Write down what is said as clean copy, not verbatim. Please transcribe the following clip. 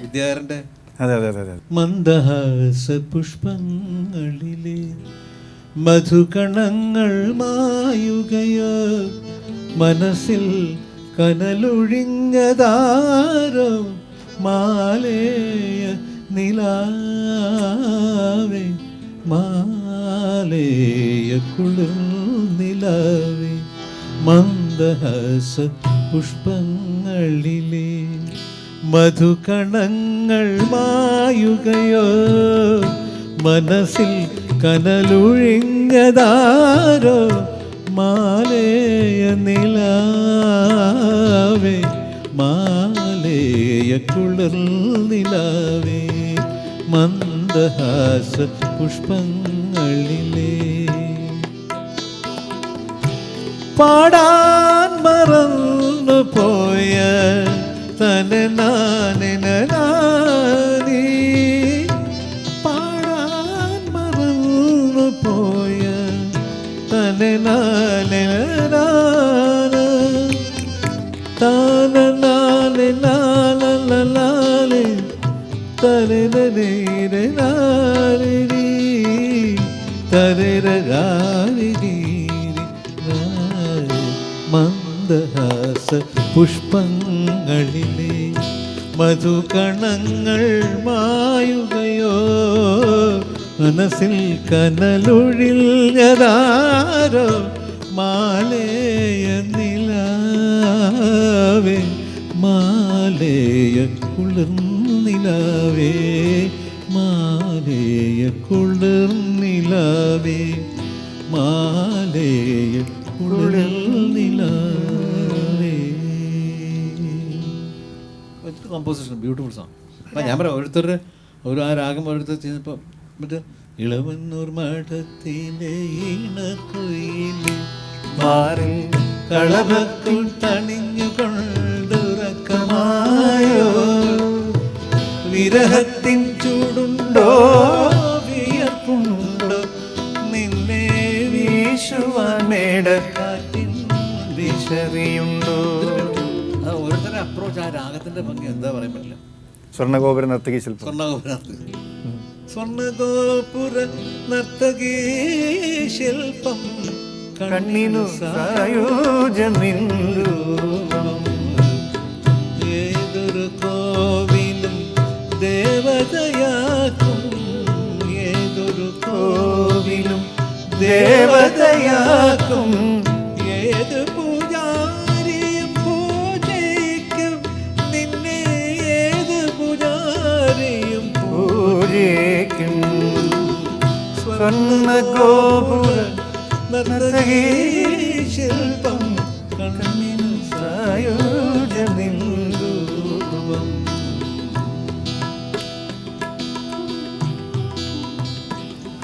വിദ്യാധരന്റെ. അതെ അതെ അതെ അതെ. മന്ദഹാസ പുഷ്പങ്ങളിലെ മധുകണങ്ങൾ മായുകയോ, മനസ്സിൽ കനലൊഴിഞ്ഞതാരോ, മാലേയ നിലാവേ, മാലേയ കുളിർ നിലാവേ. മന്ദഹാസ പുഷ്പങ്ങളിലെ മധുകണങ്ങൾ മായുകയോ, മനസ്സിൽ കനലൊഴിഞ്ഞതാരോ, മാലേയ നിലാവേ, മാലേയ കുളിർ നിലാവേ. മന്ദഹാസ പുഷ്പങ്ങളിലെ പാടാൻ മറന്നു പോയ തനനാനി, പാടാൻ മറന്നു പോയ തനനാനി, താനനാനി നാലലാലി തരനീരെ നാരി തരരാരി. മന്ദഹാസ പുഷ്പങ്ങളിലെ മധുകണങ്ങൾ മായുകയോ, മനസ്സിൽ കനലൊഴിഞ്ഞതാരോ, മാലേയ നിലാവേ, മാലേയ കുളിർ നിലാവേ, മാലേയ കുളിർ നിലാവേ, മാലേയ കുളിർ നിലാവേ. Composition beautiful song. അപ്പം ഞാൻ പറയാം, ഓരോരുത്തരുടെ ഒരു ആ രാഗം ഓരോരുത്തർ ചെയ്യുന്നപ്പോൾ മറ്റേ ഇളവന്നൂർ മഠത്തിലെ ഇണക്കുയിലെ മാറി കളഭത്തിൽ തണിഞ്ഞുകൊണ്ടുറക്കമായോ, വിരഹത്തിൻ ചൂടുണ്ടോ, വിയർപ്പുണ്ടോ, നിന്നെ വീശുവാൻ മേടക്കാറ്റിൻ വിശറിയുണ്ടോ. ഓരോരുത്തരുടെ അപ്രോച്ച്, ആ രാഗത്തിന്റെ ഭംഗി എന്താ പറയാൻ പറ്റില്ല. സ്വർണ്ണഗോപുര നർത്തകി ശില്പം. സ്വർണ്ണഗോപുര നർത്തകീ ശില്പം കണ്ണിനു സായോജമില്ലു, ഏതൊരു കോവിലും ദേവതയാക്കും, ഏതൊരു കോവിലും ദേവതയാക്കും, ഏത് പൂജാരിയും പൂജയ്ക്കും നിന്നെ, ഏത് പൂജാരിയും പൂജയ്ക്കും. സ്വർണ്ണഗോപുര നർത്തകീ ശില്പം